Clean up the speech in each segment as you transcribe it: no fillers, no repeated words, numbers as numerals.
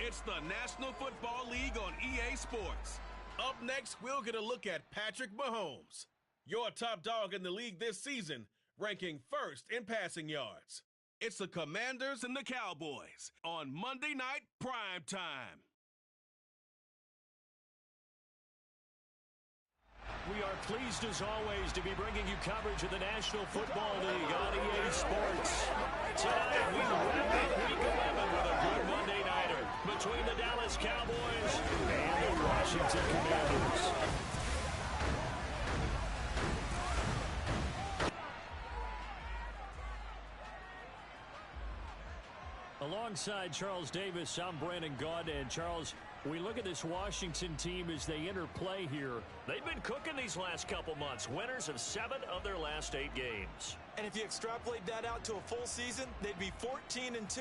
It's the National Football League on EA Sports. Up next, we'll get a look at Patrick Mahomes, your top dog in the league this season, ranking first in passing yards. It's the Commanders and the Cowboys on Monday Night Prime Time. We are pleased, as always, to be bringing you coverage of the National Football League on EA Sports. Tonight, we wrap up Week 11 with a good Monday nighter between the Dallas Cowboys and the Washington Commanders. Alongside Charles Davis, I'm Brandon Gaud. And Charles, we look at this Washington team as they interplay here. They've been cooking these last couple months, winners of 7 of their last 8 games. And if you extrapolate that out to a full season, they'd be 14-2.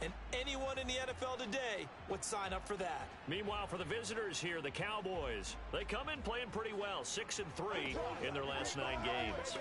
And anyone in the NFL today would sign up for that. Meanwhile, for the visitors here, the Cowboys, they come in playing pretty well, 6-3 in their last 9 games.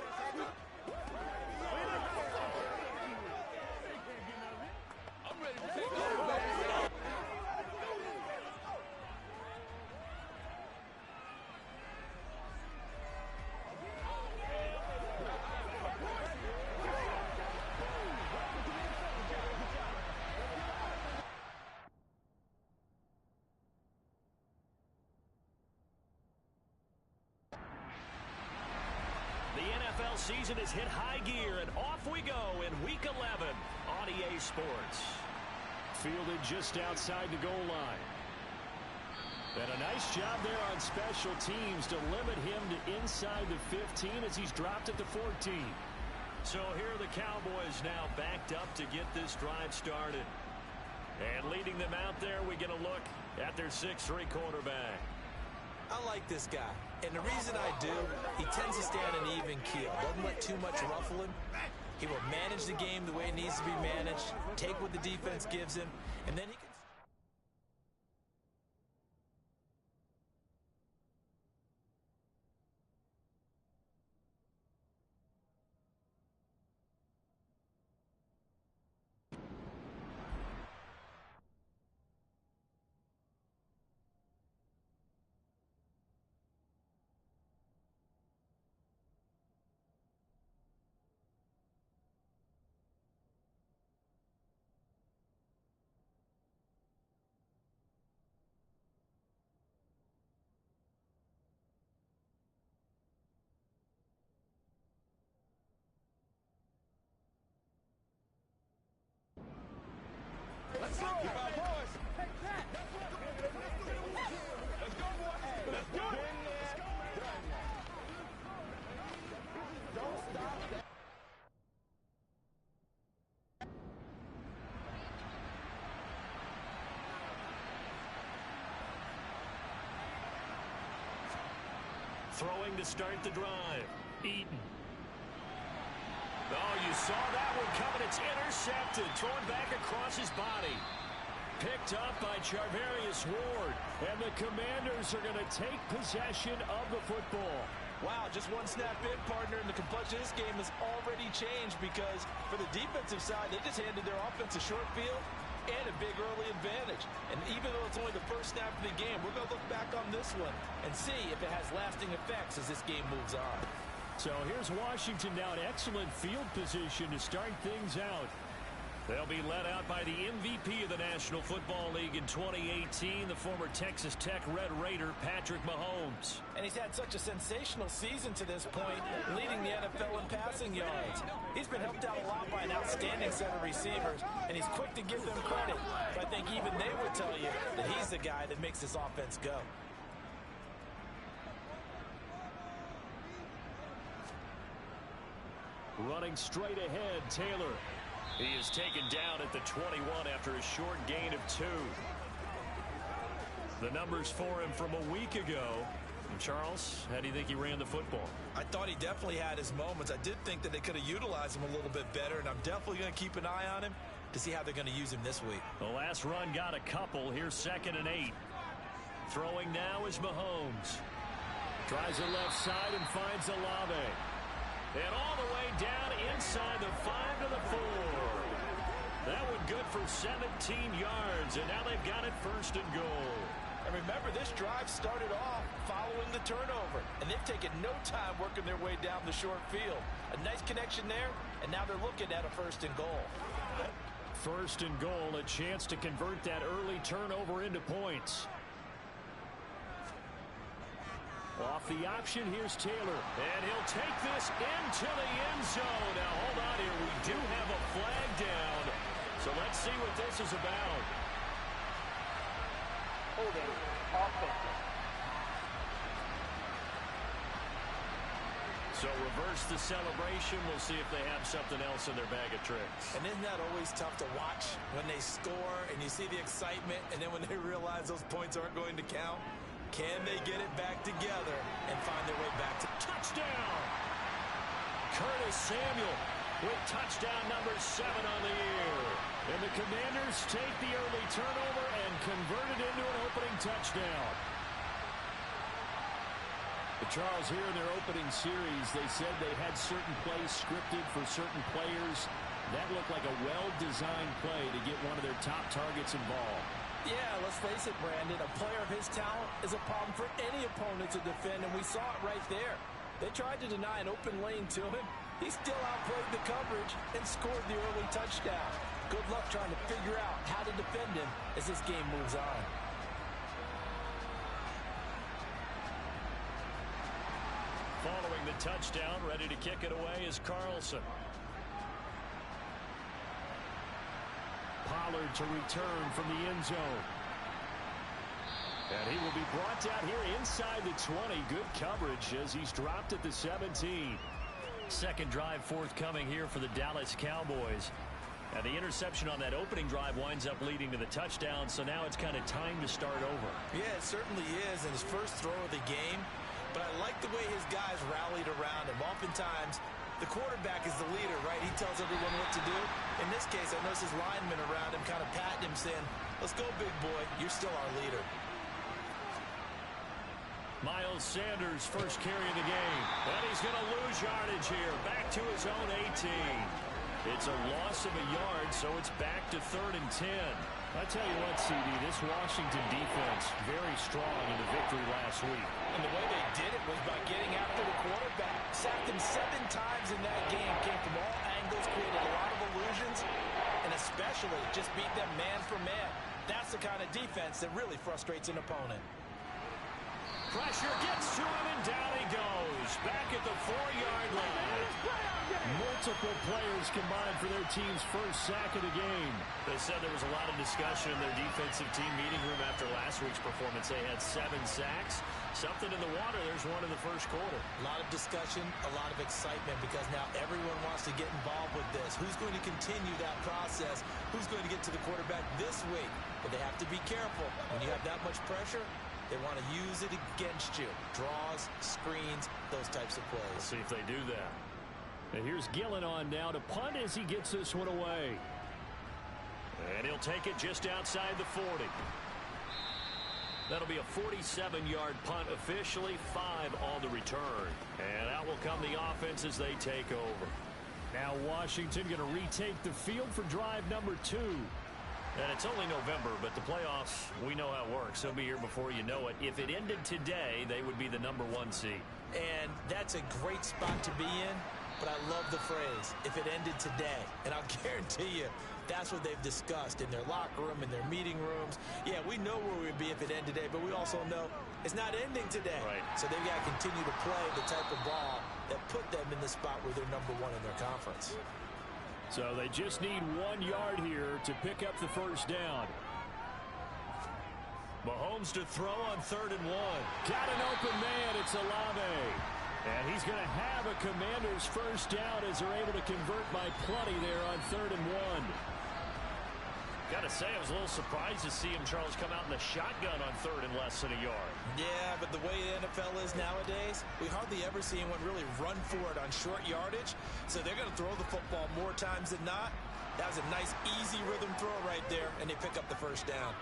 Season has hit high gear, and off we go in Week 11 on EA Sports. Fielded just outside the goal line. And a nice job there on special teams to limit him to inside the 15 as he's dropped at the 14. So here are the Cowboys now backed up to get this drive started. And leading them out there, we get a look at their 6'3 quarterback. I like this guy, and the reason I do, he tends to stay on an even keel. Doesn't let too much ruffle him. He will manage the game the way it needs to be managed, take what the defense gives him, and then he can... Let's go, boys. Hey, Pat. Let's go, boys. Let's go. Don't stop that. Throwing to start the drive. Eaton. Oh, you saw that one coming. It's intercepted. Thrown back across his body. Picked up by Charvarius Ward. And the Commanders are going to take possession of the football. Wow, just one snap in, partner, and the complexion of this game has already changed because for the defensive side, they just handed their offense a short field and a big early advantage. And even though it's only the first snap of the game, we're going to look back on this one and see if it has lasting effects as this game moves on. So here's Washington now in excellent field position to start things out. They'll be led out by the MVP of the National Football League in 2018, the former Texas Tech Red Raider, Patrick Mahomes. And he's had such a sensational season to this point, leading the NFL in passing yards. He's been helped out a lot by an outstanding set of receivers, and he's quick to give them credit. But I think even they would tell you that he's the guy that makes this offense go. Running straight ahead, Taylor. He is taken down at the 21 after a short gain of 2. The numbers for him from a week ago. And Charles, how do you think he ran the football? I thought he definitely had his moments. I did think that they could have utilized him a little bit better, and I'm definitely going to keep an eye on him to see how they're going to use him this week. The last run got a couple. Here's 2nd and 8. Throwing now is Mahomes. Tries the left side and finds Olave. And all the way down inside the 5 to the 4. That one good for 17 yards, and now they've got it first and goal. And remember, this drive started off following the turnover, and they've taken no time working their way down the short field. A nice connection there, and now they're looking at a first and goal. First and goal, a chance to convert that early turnover into points. Off the option, here's Taylor, and he'll take this into the end zone. Now, hold on here. We do have a flag down, so let's see what this is about. Holding offense. So reverse the celebration. We'll see if they have something else in their bag of tricks. And isn't that always tough to watch when they score and you see the excitement, and then when they realize those points aren't going to count? Can they get it back together and find their way back to touchdown? Curtis Samuel with touchdown number 7 on the year. And the Commanders take the early turnover and convert it into an opening touchdown. But Charles, here in their opening series, they said they had certain plays scripted for certain players. That looked like a well-designed play to get one of their top targets involved. Yeah, let's face it, Brandon. A player of his talent is a problem for any opponent to defend, and we saw it right there. They tried to deny an open lane to him. He still outplayed the coverage and scored the early touchdown. Good luck trying to figure out how to defend him as this game moves on. Following the touchdown, ready to kick it away is Carlson. Pollard to return from the end zone. And he will be brought down here inside the 20. Good coverage as he's dropped at the 17. Second drive forthcoming here for the Dallas Cowboys. And the interception on that opening drive winds up leading to the touchdown, so now it's kind of time to start over. Yeah, it certainly is in his first throw of the game. But I like the way his guys rallied around him. Oftentimes, the quarterback is the leader, right? He tells everyone what to do. In this case, I noticed his linemen around him kind of patting him, saying, let's go, big boy. You're still our leader. Miles Sanders first carry of the game. And he's going to lose yardage here. Back to his own 18. It's a loss of a yard, so it's back to 3rd and 10. I tell you what, CD, this Washington defense, very strong in the victory last week. And the way they did it was by getting after the quarterback. Sacked him 7 times in that game. Came from all angles, created a lot of illusions, and especially just beat them man for man. That's the kind of defense that really frustrates an opponent. Pressure gets to him, and down he goes. Back at the 4-yard line. Multiple players combined for their team's first sack of the game. They said there was a lot of discussion in their defensive team meeting room after last week's performance. They had 7 sacks. Something in the water. There's one in the first quarter. A lot of discussion, a lot of excitement, because now everyone wants to get involved with this. Who's going to continue that process? Who's going to get to the quarterback this week? But they have to be careful. When you have that much pressure, they want to use it against you. Draws, screens, those types of plays. We'll see if they do that. And here's Gillen on now to punt as he gets this one away. And he'll take it just outside the 40. That'll be a 47-yard punt officially, 5 on the return. And out will come the offense as they take over. Now Washington going to retake the field for drive number 2. And it's only November, but the playoffs, we know how it works. They'll be here before you know it. If it ended today, they would be the number 1 seed. And that's a great spot to be in, but I love the phrase, if it ended today. And I'll guarantee you, that's what they've discussed in their locker room, in their meeting rooms. Yeah, we know where we would be if it ended today, but we also know it's not ending today. Right. So they've got to continue to play the type of ball that put them in the spot where they're number 1 in their conference. So they just need 1 yard here to pick up the first down. Mahomes to throw on 3rd and 1. Got an open man. It's Olave. And he's going to have a Commanders first down as they're able to convert by plenty there on 3rd and 1. Got to say, I was a little surprised to see him, Charles, come out in the shotgun on 3rd and less than a yard. Yeah, but the way the NFL is nowadays, we hardly ever see anyone really run for it on short yardage. So they're going to throw the football more times than not. That was a nice, easy rhythm throw right there, and they pick up the first down.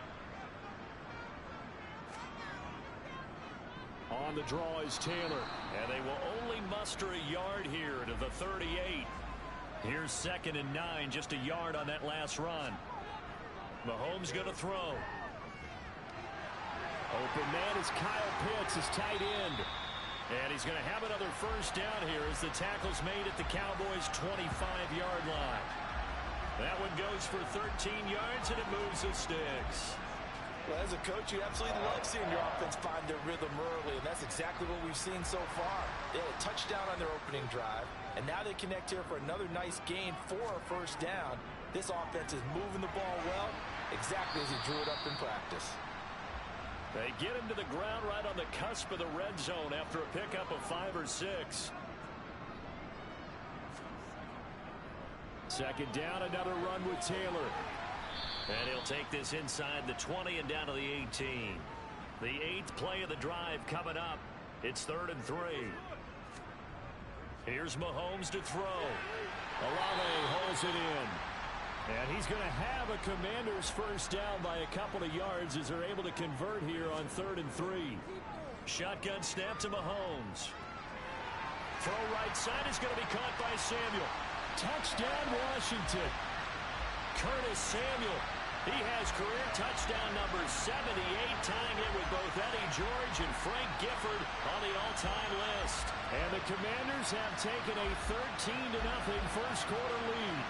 On the draw is Taylor, and they will only muster a yard here to the 38. Here's 2nd and 9, just a yard on that last run. Mahomes going to throw. Open man is Kyle Pitts, his tight end. And he's going to have another first down here as the tackle's made at the Cowboys' 25-yard line. That one goes for 13 yards, and it moves the sticks. Well, as a coach, you absolutely love seeing your offense find their rhythm early, and that's exactly what we've seen so far. They had a touchdown on their opening drive, and now they connect here for another nice gain for a first down. This offense is moving the ball well, exactly as he drew it up in practice. They get him to the ground right on the cusp of the red zone after a pickup of 5 or 6. 2nd down, another run with Taylor. And he'll take this inside the 20 and down to the 18. The 8th play of the drive coming up. It's 3rd and 3. Here's Mahomes to throw. Olave holds it in. And he's going to have a Commanders first down by a couple of yards as they're able to convert here on 3rd and 3. Shotgun snap to Mahomes. Throw right side is going to be caught by Samuel. Touchdown, Washington. Curtis Samuel. He has career touchdown number 78, tying it with both Eddie George and Frank Gifford on the all-time list. And the Commanders have taken a 13-0 first quarter lead.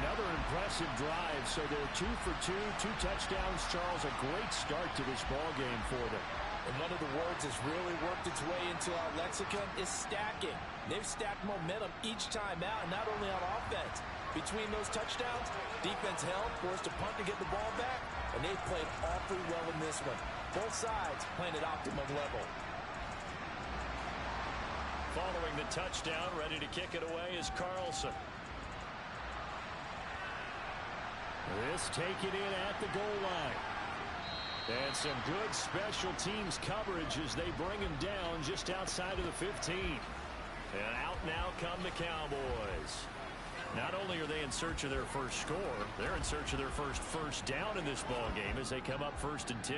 Another impressive drive, so they're 2 for 2, 2 touchdowns. Charles, a great start to this ball game for them. And one of the words that's really worked its way into our lexicon is stacking. They've stacked momentum each time out, and not only on offense. Between those touchdowns, defense held, forced a punt to get the ball back, and they've played awfully well in this one. Both sides playing at optimum level. Following the touchdown, ready to kick it away is Carlson. This taken in at the goal line. And some good special teams coverage as they bring him down just outside of the 15. And out now come the Cowboys. Not only are they in search of their first score, they're in search of their first down in this ball game as they come up 1st and 10.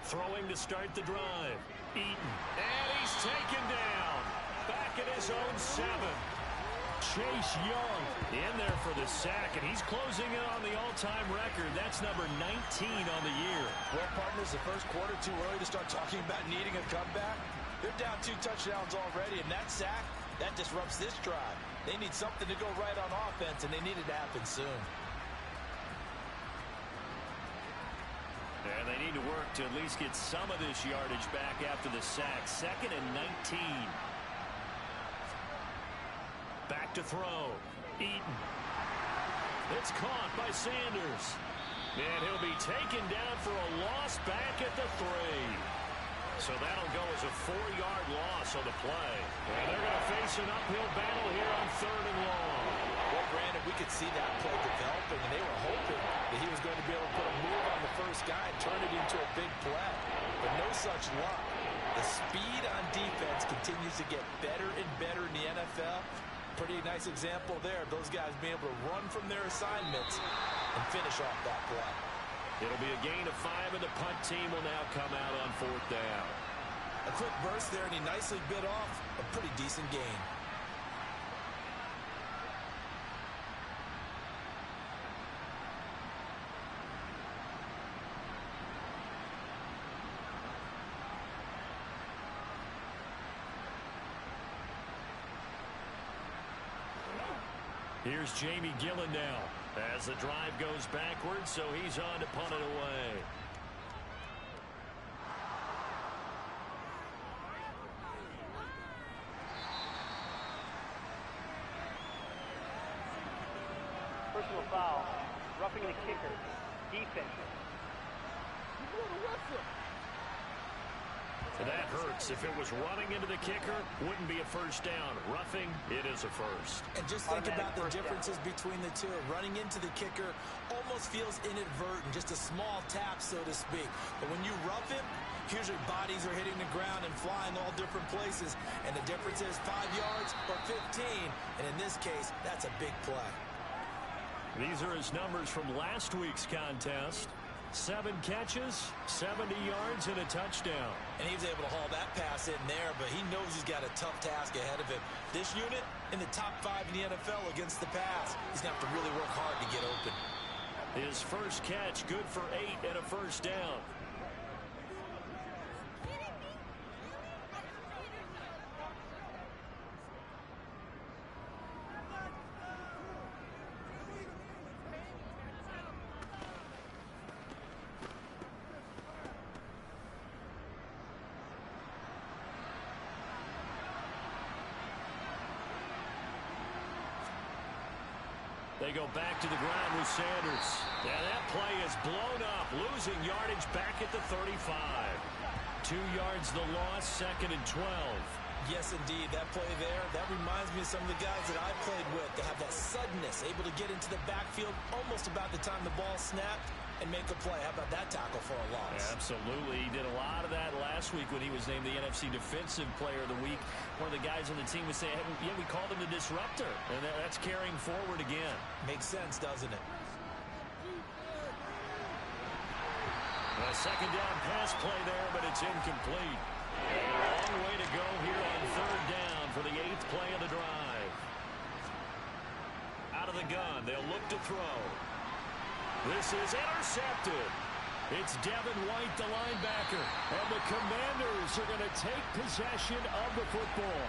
Throwing to start the drive. Eaton. And he's taken down. Back at his own 7. Chase Young in there for the sack, and he's closing in on the all-time record. That's number 19 on the year. Well, partners, the first quarter too early to start talking about needing a comeback. They're down 2 touchdowns already, and that sack, that disrupts this drive. They need something to go right on offense, and they need it to happen soon. And they need to work to at least get some of this yardage back after the sack. 2nd and 19. Back to throw. Eaton. It's caught by Sanders. And he'll be taken down for a loss back at the 3. So that'll go as a 4-yard loss on the play. And they're going to face an uphill battle here on 3rd and long. Well, granted, we could see that play developing, and they were hoping that he was going to be able to put a move on the first guy and turn it into a big play. But no such luck. The speed on defense continues to get better and better in the NFL. Pretty nice example there of those guys being able to run from their assignments and finish off that play. It'll be a gain of 5, and the punt team will now come out on 4th down. A quick burst there, and he nicely bit off a pretty decent gain. Here's Jamie Gillen now as the drive goes backwards, so he's on to punt it away. Personal foul. Roughing the kicker. Defense. That hurts. If it was running into the kicker, wouldn't be a first down. Roughing, it is a first. And just think about the differences between the two. Running into the kicker almost feels inadvertent, just a small tap, so to speak. But when you rough him, usually bodies are hitting the ground and flying all different places. And the difference is 5 yards or 15. And in this case, that's a big play. These are his numbers from last week's contest. 7 catches, 70 yards, and a touchdown. And he was able to haul that pass in there, but he knows he's got a tough task ahead of him. This unit in the top 5 in the NFL against the pass. He's going to have to really work hard to get open. His first catch, good for 8 and a first down. They go back to the ground with Sanders. And that play is blown up, losing yardage back at the 35. 2 yards the loss, 2nd and 12. Yes, indeed. That play there, that reminds me of some of the guys that I played with. They have that suddenness, able to get into the backfield almost about the time the ball snapped and make a play. How about that tackle for a loss? Yeah, absolutely. He did a lot of that last week when he was named the NFC Defensive Player of the Week. One of the guys on the team was saying, hey, yeah, we called him the disruptor. And that's carrying forward again. Makes sense, doesn't it? A second down pass play there, but it's incomplete. A long way to go here on 3rd down for the 8th play of the drive. Out of the gun, they'll look to throw. This is intercepted. It's Devin White, the linebacker. And the Commanders are going to take possession of the football.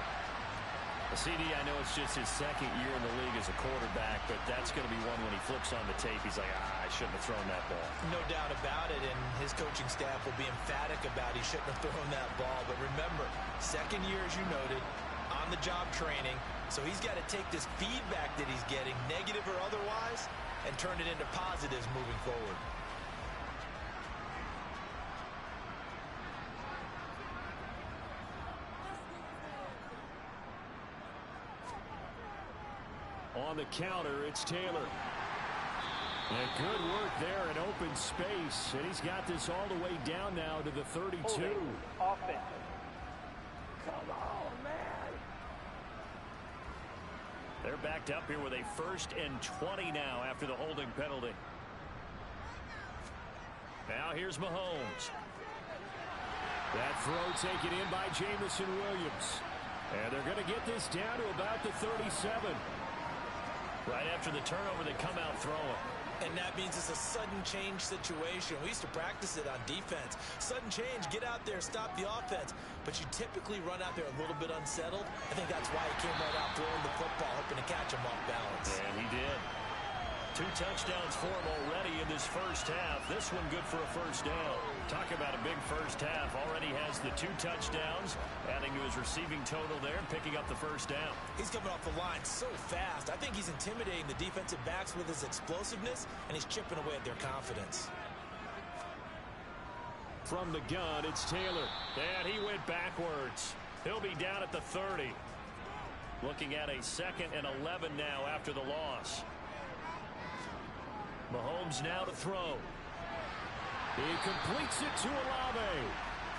CD, I know it's just his 2nd year in the league as a quarterback, but that's going to be one when he flips on the tape. He's like, I shouldn't have thrown that ball. No doubt about it, and his coaching staff will be emphatic about he shouldn't have thrown that ball. But remember, 2nd year, as you noted, on-the-job training. So he's got to take this feedback that he's getting, negative or otherwise, and turn it into positives moving forward. On the counter, it's Taylor. And good work there in open space. And he's got this all the way down now to the 32. Offense. Come on, man. They're backed up here with a 1st and 20 now after the holding penalty. Now here's Mahomes. That throw taken in by Jamison Williams. And they're going to get this down to about the 37. Right after the turnover, they come out throwing. And that means it's a sudden change situation. We used to practice it on defense. Sudden change, get out there, stop the offense. But you typically run out there a little bit unsettled. I think that's why he came right out throwing the football, hoping to catch him off balance. And he did. 2 touchdowns for him already in this first half. This one good for a first down. Talk about a big first half. Already has the 2 touchdowns, adding to his receiving total there, picking up the first down. He's coming off the line so fast. I think he's intimidating the defensive backs with his explosiveness, and he's chipping away at their confidence. From the gun, it's Taylor. And he went backwards. He'll be down at the 30. Looking at a 2nd and 11 now after the loss. Mahomes now to throw. He completes it to Olave.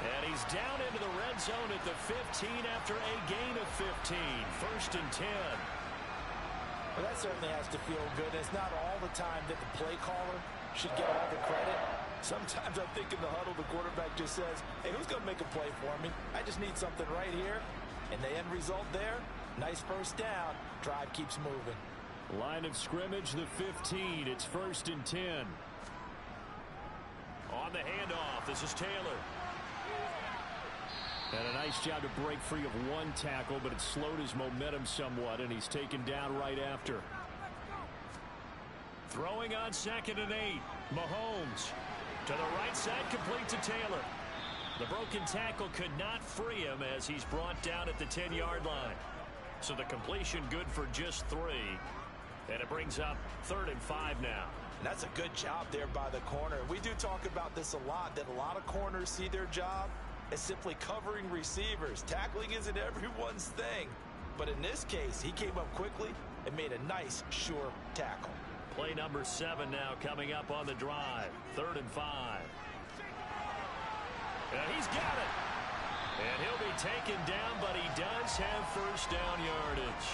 And he's down into the red zone at the 15 after a gain of 15. 1st and 10. Well, that certainly has to feel good. It's not all the time that the play caller should get all the credit. Sometimes I think in the huddle, the quarterback just says, hey, who's going to make a play for me? I just need something right here. And the end result there, nice first down. Drive keeps moving. Line of scrimmage, the 15. It's 1st and 10. On the handoff, this is Taylor. And a nice job to break free of 1 tackle, but it slowed his momentum somewhat, and he's taken down right after. Throwing on 2nd and 8. Mahomes to the right side, complete to Taylor. The broken tackle could not free him as he's brought down at the 10-yard line. So the completion good for just 3. And it brings up 3rd and 5 now. And that's a good job there by the corner. We do talk about this a lot, that a lot of corners see their job as simply covering receivers. Tackling isn't everyone's thing. But in this case, he came up quickly and made a nice, sure tackle. Play number 7 now coming up on the drive. 3rd and 5. And he's got it. And he'll be taken down, but he does have first down yardage.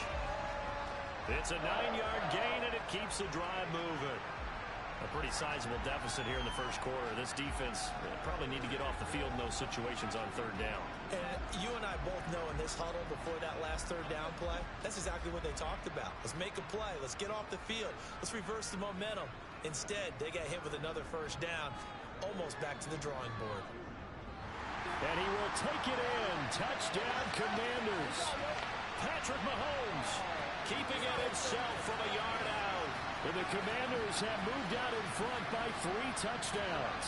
It's a 9-yard gain, and it keeps the drive moving. A pretty sizable deficit here in the first quarter. This defense probably need to get off the field in those situations on third down. And you and I both know in this huddle before that last third down play, that's exactly what they talked about. Let's make a play. Let's get off the field. Let's reverse the momentum. Instead, they got hit with another first down, almost back to the drawing board. And he will take it in. Touchdown, Commanders. Patrick Mahomes keeping it himself from a yard out. And the Commanders have moved out in front by 3 touchdowns.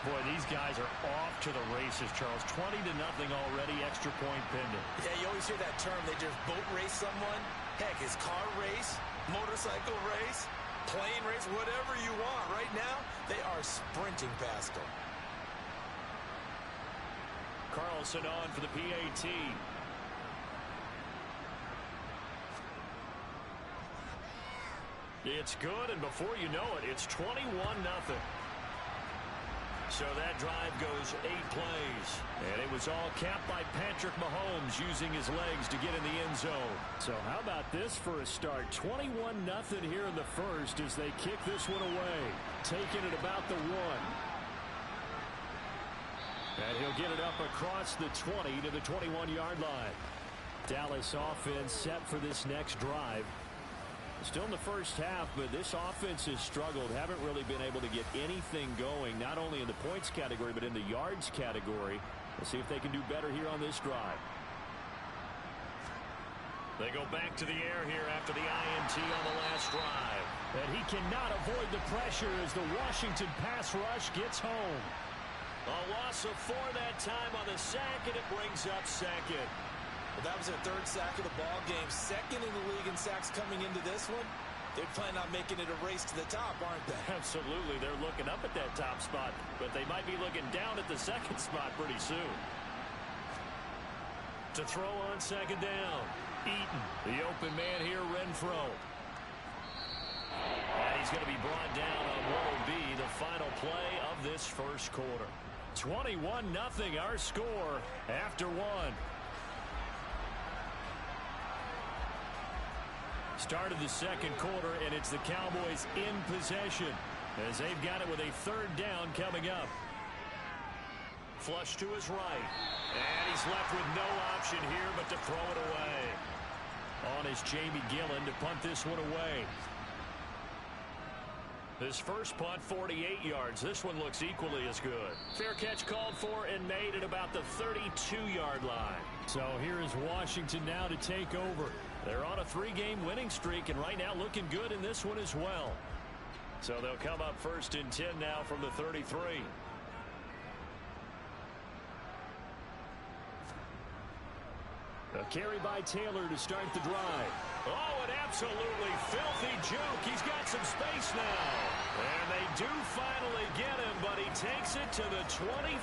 Boy, these guys are off to the races, Charles. 20-0 already, extra point pending. Yeah, you always hear that term. They just boat race someone. Heck, it's car race, motorcycle race, plane race, whatever you want. Right now, they are sprinting past them. Carlson on for the PAT. It's good, and before you know it, it's 21-0. So that drive goes 8 plays. And it was all capped by Patrick Mahomes using his legs to get in the end zone. So how about this for a start? 21-0 here in the first as they kick this one away. Taking it about the 1. And he'll get it up across the 20 to the 21-yard line. Dallas offense set for this next drive. Still in the first half, but this offense has struggled. Haven't really been able to get anything going, not only in the points category, but in the yards category. Let's see if they can do better here on this drive. They go back to the air here after the INT on the last drive. And he cannot avoid the pressure as the Washington pass rush gets home. A loss of 4 that time on the sack, and it brings up second. Well, that was their 3rd sack of the ball game. 2nd in the league in sacks coming into this one. They plan on making it a race to the top, aren't they? Absolutely. They're looking up at that top spot, but they might be looking down at the 2nd spot pretty soon. To throw on 2nd down. Eaton, the open man here, Renfro. And he's going to be brought down on what will be the final play of this first quarter. 21-0 our score after 1. Start of the second quarter, and it's the Cowboys in possession as they've got it with a 3rd down coming up. Flush to his right, and he's left with no option here but to throw it away. On is Jamie Gillen to punt this one away. This first punt, 48 yards. This one looks equally as good. Fair catch called for and made at about the 32-yard line. So here is Washington now to take over. They're on a 3-game winning streak, and right now looking good in this one as well. So they'll come up 1st and 10 now from the 33. A carry by Taylor to start the drive. Oh, an absolutely filthy juke. He's got some space now. And they do finally get him, but he takes it to the 25.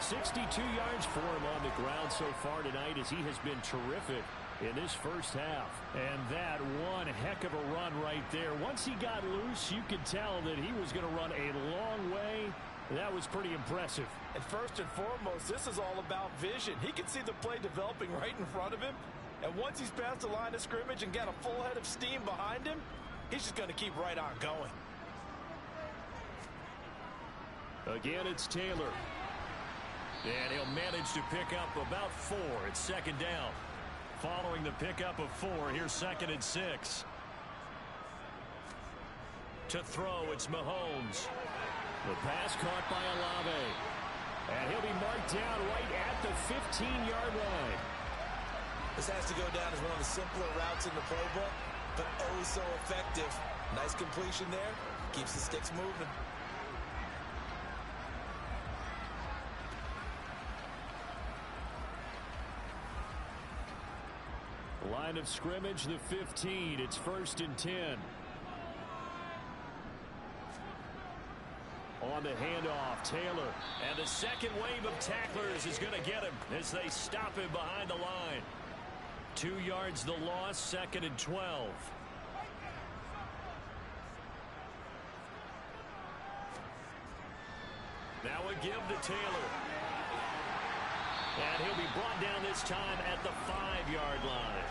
62 yards for him on the ground so far tonight as he has been terrific in this first half. And that one heck of a run right there. Once he got loose, you could tell that he was going to run a long way. That was pretty impressive. And first and foremost, this is all about vision. He can see the play developing right in front of him. And once he's past the line of scrimmage and got a full head of steam behind him, he's just going to keep right on going. Again, it's Taylor. And he'll manage to pick up about 4. It's 2nd down. Following the pickup of 4, here's 2nd and 6. To throw, it's Mahomes. The pass caught by Olave. And he'll be marked down right at the 15-yard line. This has to go down as one of the simpler routes in the playbook, but oh so effective. Nice completion there. Keeps the sticks moving. Line of scrimmage, the 15. It's 1st and 10. On the handoff, Taylor. And the second wave of tacklers is going to get him as they stop him behind the line. 2 yards the loss, 2nd and 12. Now a give to Taylor. And he'll be brought down this time at the 5-yard line.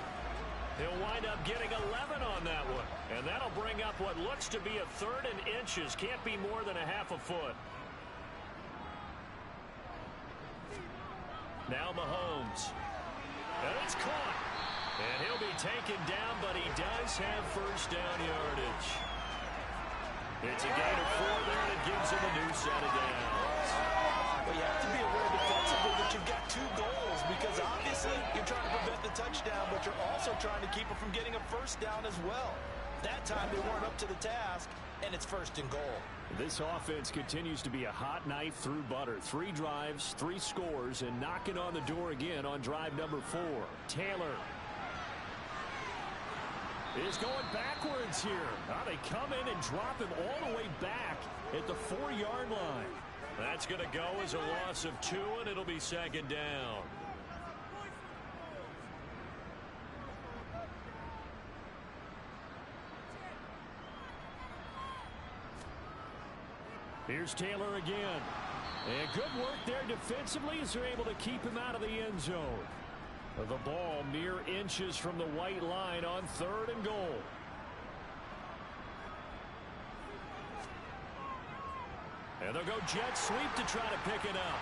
He'll wind up getting 11 on that one. And that'll bring up what looks to be a 3rd and inches. Can't be more than a half a foot. Now Mahomes. And it's caught. And he'll be taken down, but he does have first down yardage. It's a gain of 4 there, and it gives him a new set of downs. Well, you have to be aware defensively that you've got 2 goals because obviously you're trying to prevent the touchdown, but you're also trying to keep it from getting a first down as well. That time they weren't up to the task, and it's 1st and goal. This offense continues to be a hot knife through butter. 3 drives, 3 scores, and knocking on the door again on drive number 4. Taylor is going backwards here. Now they come in and drop him all the way back at the 4-yard line. That's going to go as a loss of 2, and it'll be 2nd down. Here's Taylor again. And good work there defensively as they're able to keep him out of the end zone. The ball mere inches from the white line on 3rd and goal. And they'll go jet sweep to try to pick it up.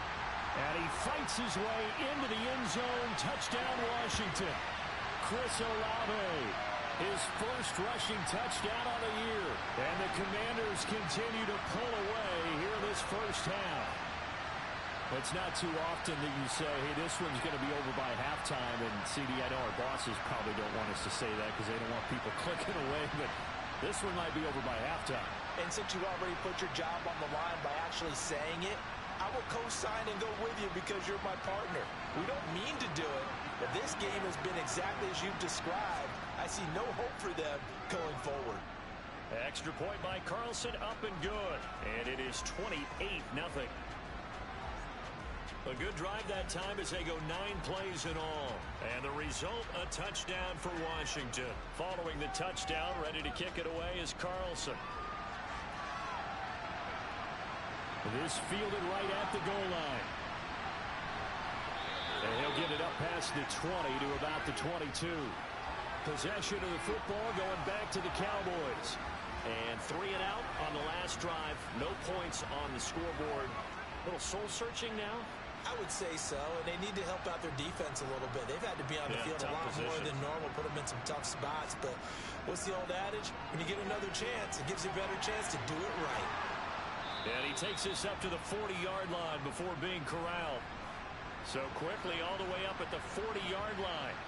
And he fights his way into the end zone. Touchdown, Washington. Chris Olave, his first rushing touchdown on the year. And the Commanders continue to pull away here this first half. It's not too often that you say, hey, this one's going to be over by halftime. And, CD, I know our bosses probably don't want us to say that because they don't want people clicking away. But this one might be over by halftime. And since you already put your job on the line by actually saying it, I will co-sign and go with you because you're my partner. We don't mean to do it, but this game has been exactly as you've described. I see no hope for them going forward. Extra point by Carlson, up and good. And it is 28-0. A good drive that time as they go 9 plays in all. And the result, a touchdown for Washington. Following the touchdown, ready to kick it away is Carlson. This fielded right at the goal line. And he'll get it up past the 20 to about the 22. Possession of the football going back to the Cowboys. And 3 and out on the last drive. No points on the scoreboard. A little soul-searching now. I would say so, and they need to help out their defense a little bit. They've had to be on the field a lot more than normal, put them in some tough spots. But what's the old adage? When you get another chance, it gives you a better chance to do it right. And he takes this up to the 40-yard line before being corralled. So quickly all the way up at the 40-yard line.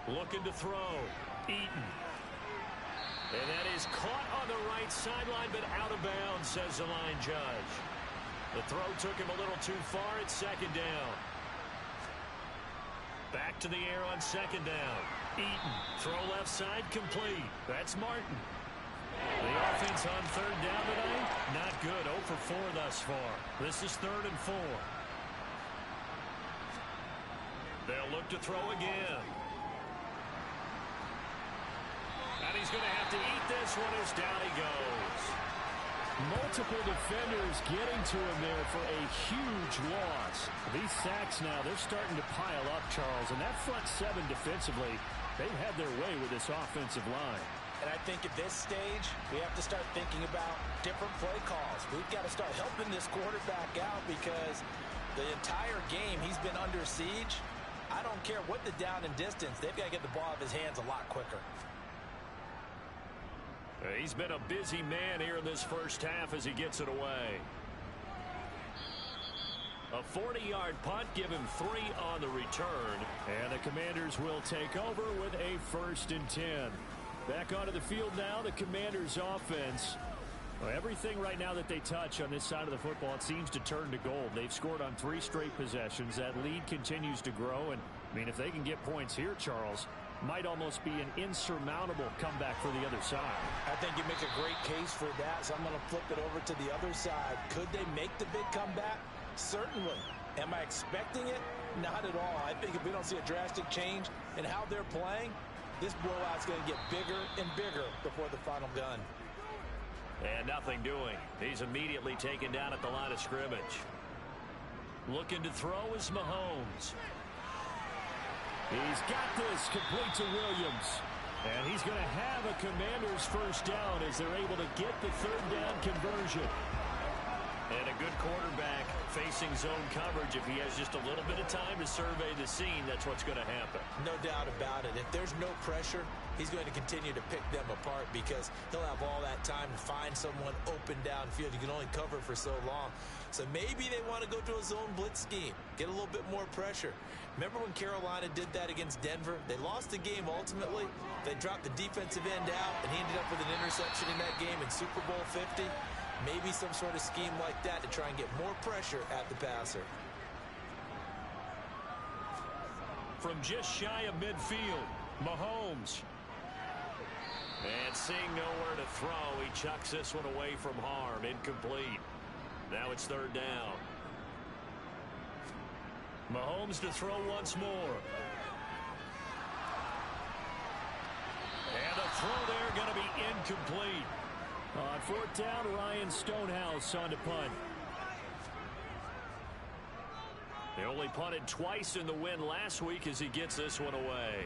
Looking to throw. Eaton. And that is caught on the right sideline, but out of bounds, says the line judge. The throw took him a little too far. It's 2nd down. Back to the air on 2nd down. Eaton. Throw left side, complete. That's Martin. The offense on 3rd down tonight, not good. 0 for 4 thus far. This is 3rd and 4. They'll look to throw again. And he's going to have to eat this one as down he goes. Multiple defenders getting to him there for a huge loss. These sacks now, they're starting to pile up, Charles. And that front 7 defensively, they've had their way with this offensive line. And I think at this stage, we have to start thinking about different play calls. We've got to start helping this quarterback out because the entire game he's been under siege. I don't care what the down and distance. They've got to get the ball out of his hands a lot quicker. He's been a busy man here in this first half as he gets it away. A 40-yard punt, give him 3 on the return. And the Commanders will take over with a 1st and 10. Back onto the field now, the Commanders offense. Well, everything right now that they touch on this side of the football, it seems to turn to gold. They've scored on 3 straight possessions. That lead continues to grow. And, I mean, if they can get points here, Charles, might almost be an insurmountable comeback for the other side. I think you make a great case for that, so I'm going to flip it over to the other side. Could they make the big comeback? Certainly. Am I expecting it? Not at all. I think if we don't see a drastic change in how they're playing, this blowout's going to get bigger and bigger before the final gun. And nothing doing. He's immediately taken down at the line of scrimmage. Looking to throw is Mahomes. He's got this complete to Williams. And he's going to have a Commanders first down as they're able to get the third down conversion. And a good quarterback facing zone coverage. If he has just a little bit of time to survey the scene, that's what's going to happen. No doubt about it. If there's no pressure, he's going to continue to pick them apart because he'll have all that time to find someone open downfield. You can only cover for so long. So maybe they want to go to a zone blitz scheme, get a little bit more pressure. Remember when Carolina did that against Denver? They lost the game ultimately. They dropped the defensive end out, and he ended up with an interception in that game in Super Bowl 50. Maybe some sort of scheme like that to try and get more pressure at the passer. From just shy of midfield, Mahomes. And seeing nowhere to throw, he chucks this one away from harm. Incomplete. Now it's third down. Mahomes to throw once more. And the throw there going to be incomplete. On fourth down, Ryan Stonehouse on to punt. They only punted twice in the win last week as he gets this one away.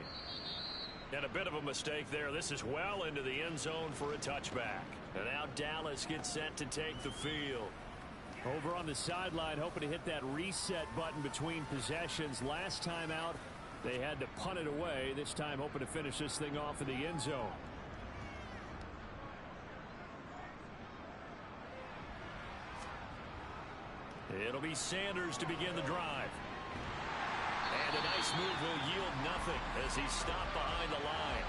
And a bit of a mistake there. This is well into the end zone for a touchback. And now Dallas gets set to take the field. Over on the sideline, hoping to hit that reset button between possessions. Last time out, they had to punt it away. This time hoping to finish this thing off in the end zone. It'll be Sanders to begin the drive. And a nice move will yield nothing as he's stopped behind the line.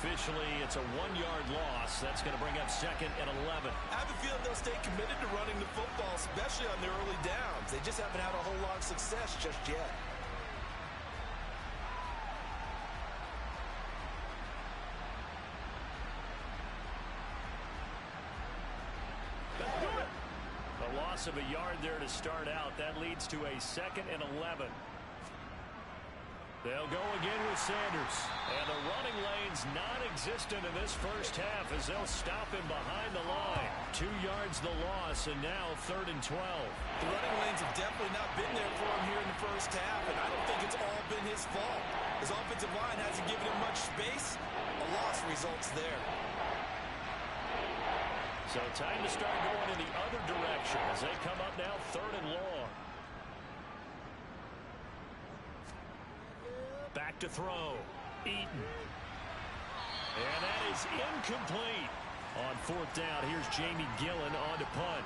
Officially, it's a 1-yard loss. That's going to bring up second and 11. I have a feeling they'll stay committed to running the football, especially on their early downs. They just haven't had a whole lot of success just yet. A loss of a yard there to start out. That leads to a second and 11. They'll go again with Sanders. And the running lane's non-existent in this first half as they'll stop him behind the line. 2 yards the loss, and now third and 12. The running lanes have definitely not been there for him here in the first half, and I don't think it's all been his fault. His offensive line hasn't given him much space. A loss results there. So time to start going in the other direction as they come up now third and long. Back to throw. Eaton. And that is incomplete. On fourth down, here's Jamie Gillen on to punt.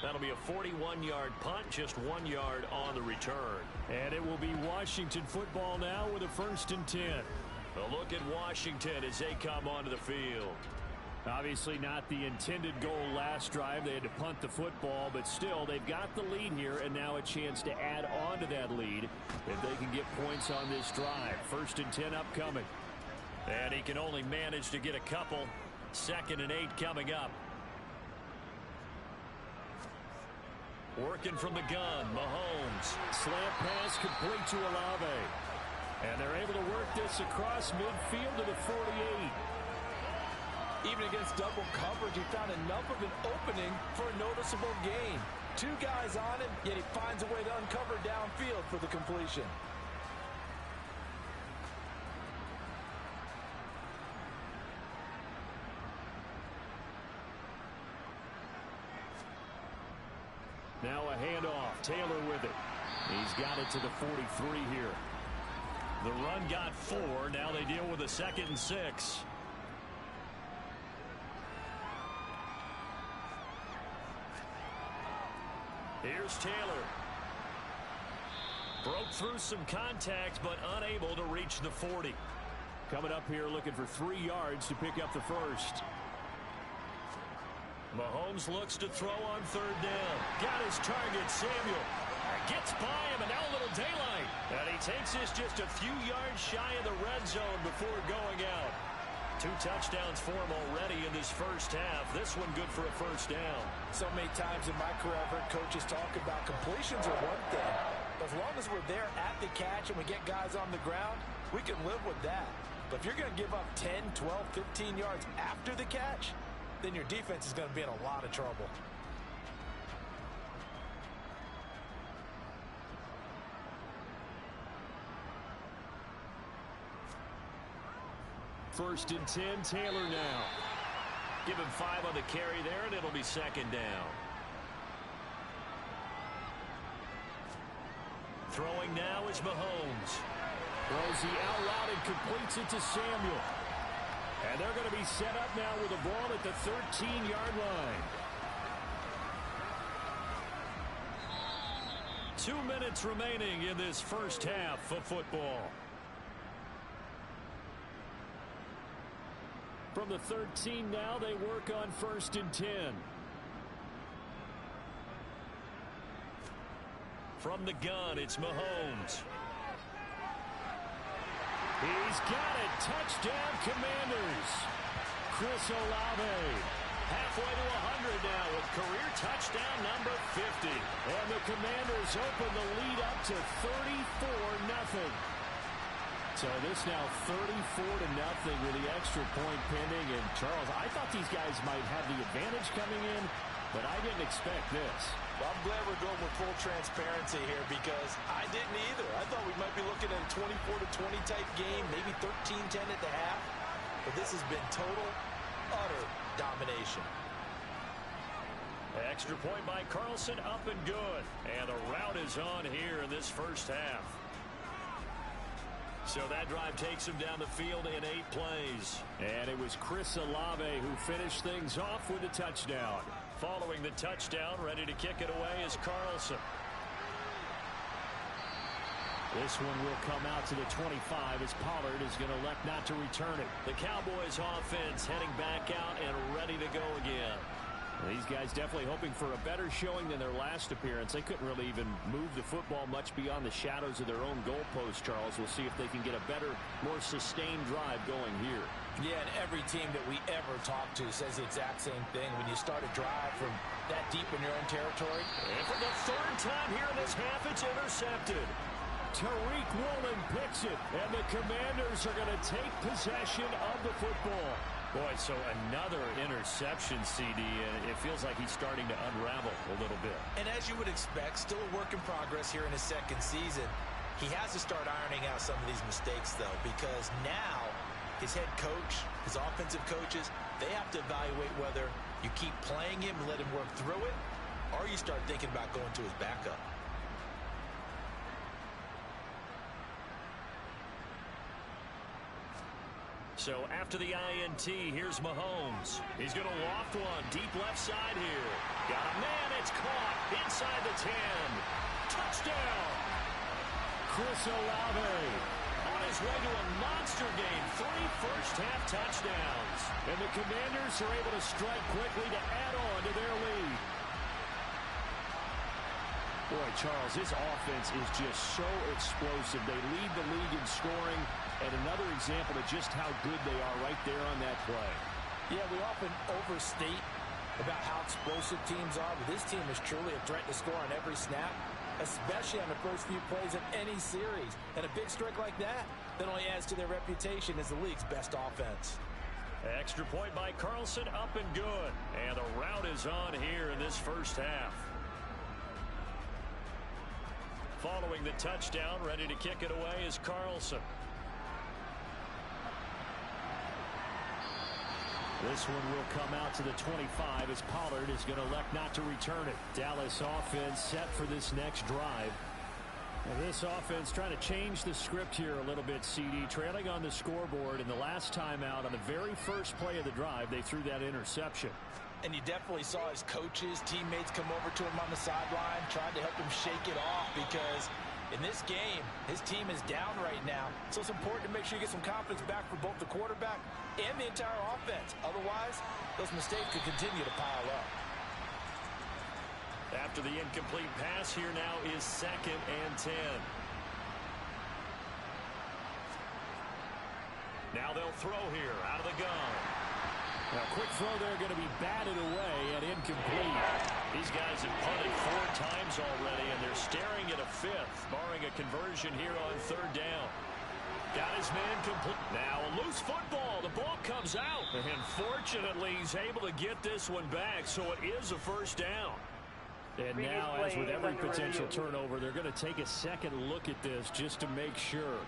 That'll be a 41-yard punt, just 1 yard on the return. And it will be Washington football now with a first and 10. A look at Washington as they come onto the field. Obviously not the intended goal last drive. They had to punt the football, but still they've got the lead here and now a chance to add on to that lead if they can get points on this drive. First and 10 upcoming. And he can only manage to get a couple. Second and 8 coming up. Working from the gun, Mahomes. Slant pass complete to Olave. And they're able to work this across midfield to the 48. Even against double coverage, he found enough of an opening for a noticeable gain. 2 guys on him, yet he finds a way to uncover downfield for the completion. Now a handoff. Taylor with it. He's got it to the 43 here. The run got 4. Now they deal with a second and 6. Here's Taylor. Broke through some contact, but unable to reach the 40. Coming up here looking for 3 yards to pick up the first. Mahomes looks to throw on third down. Got his target, Samuel. Gets by him, and now a little daylight. And he takes this just a few yards shy of the red zone before going out. 2 touchdowns for him already in this first half. This one good for a first down. So many times in my career I've heard coaches talk about completions are one thing. But as long as we're there at the catch and we get guys on the ground, we can live with that. But if you're going to give up 10, 12, 15 yards after the catch, then your defense is going to be in a lot of trouble. First and 10, Taylor now. Give him 5 on the carry there, and it'll be second down. Throwing now is Mahomes. Throws the out route and completes it to Samuel. And they're going to be set up now with the ball at the 13-yard line. 2 minutes remaining in this first half of football. From the 13 now, they work on first and 10. From the gun, it's Mahomes. He's got it. Touchdown, Commanders. Chris Olave. Halfway to 100 now with career touchdown number 50. And the Commanders open the lead up to 34-0. So this now 34-0 with the extra point pending. And Charles, I thought these guys might have the advantage coming in, but I didn't expect this. Well, I'm glad we're going with full transparency here because I didn't either. I thought we might be looking at a 24-20 type game, maybe 13-10 at the half. But this has been total, utter domination. Extra point by Carlson, up and good. And the route is on here in this first half. So that drive takes him down the field in 8 plays. And it was Chris Olave who finished things off with a touchdown. Following the touchdown, ready to kick it away is Carlson. This one will come out to the 25 as Pollard is going to elect not to return it. The Cowboys offense heading back out and ready to go again. These guys definitely hoping for a better showing than their last appearance. They couldn't really even move the football much beyond the shadows of their own goalpost, Charles. We'll see if they can get a better, more sustained drive going here. Yeah, and every team that we ever talk to says the exact same thing. When you start a drive from that deep in your own territory. And for the 3rd time here in this half, it's intercepted. Tariq Woolen picks it, and the Commanders are going to take possession of the football. Boy, so another interception, CD, and it feels like he's starting to unravel a little bit. And as you would expect, still a work in progress here in his 2nd season. He has to start ironing out some of these mistakes, though, because now his head coach, his offensive coaches, they have to evaluate whether you keep playing him and let him work through it, or you start thinking about going to his backup. So after the INT, here's Mahomes. He's going to loft one deep left side here. Got a man, it's caught inside the 10. Touchdown! Chris Olave on his way to a monster game. 3 first-half touchdowns. And the Commanders are able to strike quickly to add on to their lead. Boy, Charles, this offense is just so explosive. They lead the league in scoring. And another example of just how good they are right there on that play. Yeah, we often overstate about how explosive teams are, but this team is truly a threat to score on every snap, especially on the first few plays of any series. And a big strike like that only adds to their reputation as the league's best offense. Extra point by Carlson, up and good. And the route is on here in this first half. Following the touchdown, ready to kick it away is Carlson. This one will come out to the 25 as Pollard is going to elect not to return it. Dallas offense set for this next drive. And this offense trying to change the script here a little bit, CD. Trailing on the scoreboard, and the last time out on the very first play of the drive, they threw that interception. And you definitely saw his coaches, teammates come over to him on the sideline, trying to help him shake it off because in this game, his team is down right now. So it's important to make sure you get some confidence back for both the quarterback and the entire offense. Otherwise, those mistakes could continue to pile up. After the incomplete pass, here now is 2nd and 10. Now they'll throw here out of the gun. Now, quick throw there, going to be batted away and incomplete. These guys have punted 4 times already, and they're staring at a 5th, barring a conversion here on 3rd down. Got his man complete. Now a loose football. The ball comes out. And fortunately, he's able to get this one back, so it is a first down. And now, as with every potential turnover, they're going to take a second look at this just to make sure.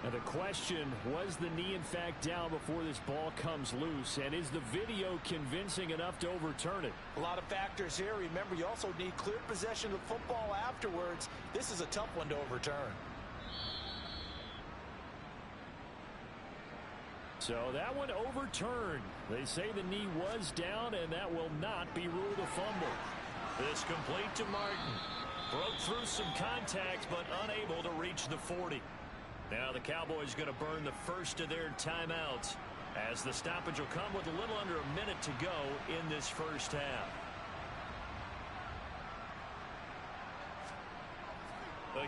And the question, was the knee in fact down before this ball comes loose? And is the video convincing enough to overturn it? A lot of factors here. Remember, you also need clear possession of the football afterwards. This is a tough one to overturn. So that one overturned. They say the knee was down, and that will not be ruled a fumble. This complete to Martin. Broke through some contacts, but unable to reach the 40. Now the Cowboys going to burn the first of their timeouts, as the stoppage will come with a little under a minute to go in this first half.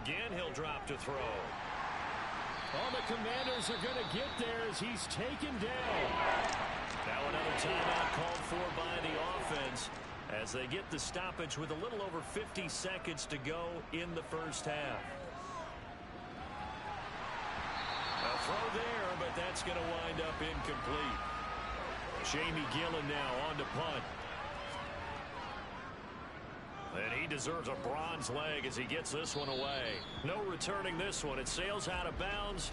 Again, he'll drop to throw. All the Commanders are going to get there as he's taken down. Now another timeout called for by the offense as they get the stoppage with a little over 50 seconds to go in the first half. A throw there, but that's going to wind up incomplete. Jamie Gillen now on to punt. And he deserves a bronze leg as he gets this one away. No returning this one. It sails out of bounds,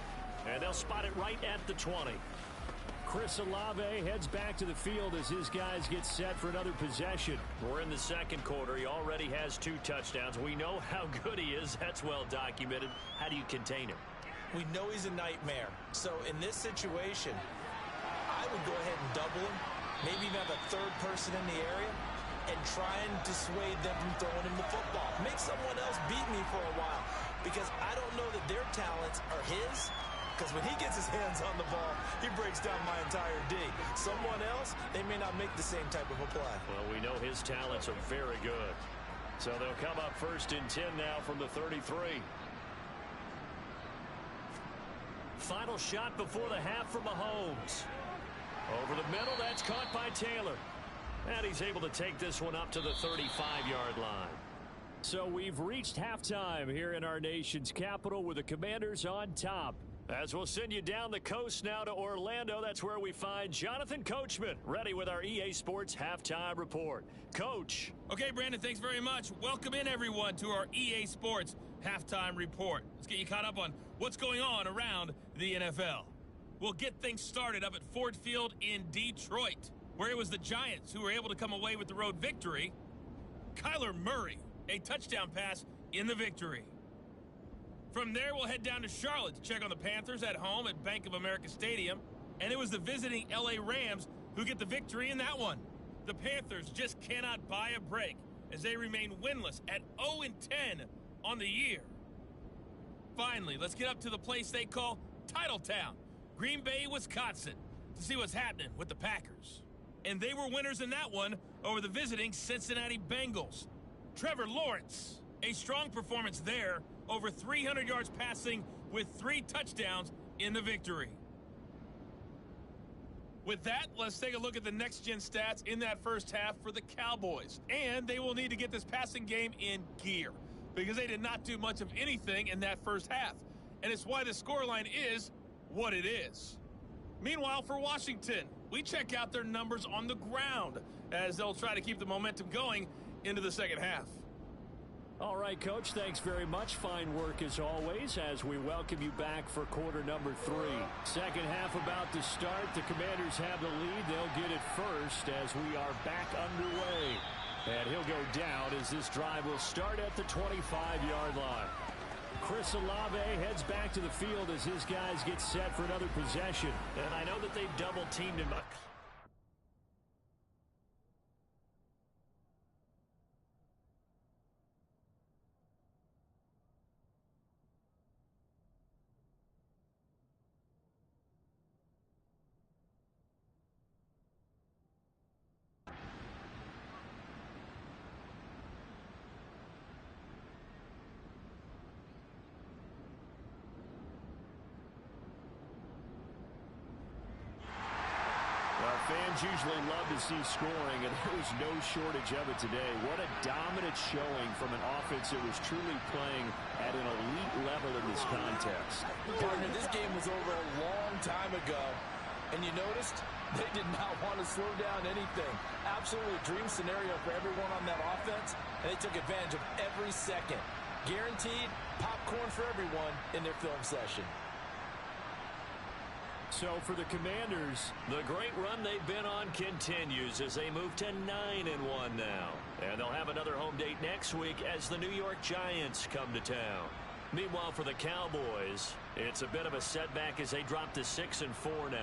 and they'll spot it right at the 20. Chris Olave heads back to the field as his guys get set for another possession. We're in the second quarter. He already has 2 touchdowns. We know how good he is. That's well documented. How do you contain him? We know he's a nightmare. So in this situation, I would go ahead and double him. Maybe even have a third person in the area and try and dissuade them from throwing him the football. Make someone else beat me for a while, because I don't know that their talents are his, because when he gets his hands on the ball, he breaks down my entire D. Someone else, they may not make the same type of a play. Well, we know his talents are very good. So they'll come up 1st and 10 now from the 33. Final shot before the half from Mahomes. Over the middle, that's caught by Taylor. And he's able to take this one up to the 35-yard line. So we've reached halftime here in our nation's capital with the Commanders on top. As we'll send you down the coast now to Orlando, that's where we find Jonathan Coachman, ready with our EA Sports Halftime Report. Coach. Okay, Brandon, thanks very much. Welcome in, everyone, to our EA Sports Halftime Report. Let's get you caught up on what's going on around the NFL. We'll get things started up at Ford Field in Detroit, where it was the Giants who were able to come away with the road victory. Kyler Murray, a touchdown pass in the victory. From there, we'll head down to Charlotte to check on the Panthers at home at Bank of America Stadium. And it was the visiting LA Rams who get the victory in that one. The Panthers just cannot buy a break as they remain winless at 0-10 on the year. Finally, let's get up to the place they call Titletown, Green Bay, Wisconsin, to see what's happening with the Packers. And they were winners in that one over the visiting Cincinnati Bengals. Trevor Lawrence, a strong performance there, over 300 yards passing with 3 touchdowns in the victory. With that, let's take a look at the next-gen stats in that first half for the Cowboys. And they will need to get this passing game in gear, because they did not do much of anything in that first half. And it's why the scoreline is what it is. Meanwhile, for Washington, we check out their numbers on the ground as they'll try to keep the momentum going into the second half. All right, Coach, thanks very much. Fine work as always as we welcome you back for quarter number 3. Second half about to start. The Commanders have the lead. They'll get it first as we are back underway. And he'll go down as this drive will start at the 25-yard line. Chris Olave heads back to the field as his guys get set for another possession. And I know that they've double-teamed him. Fans usually love to see scoring, and there was no shortage of it today. What a dominant showing from an offense that was truly playing at an elite level in this contest. Partner, this game was over a long time ago, and you noticed they did not want to slow down anything. Absolutely a dream scenario for everyone on that offense, and they took advantage of every second. Guaranteed popcorn for everyone in their film session. So for the Commanders, the great run they've been on continues as they move to 9-1 now. And they'll have another home date next week as the New York Giants come to town. Meanwhile, for the Cowboys, it's a bit of a setback as they drop to 6-4 now.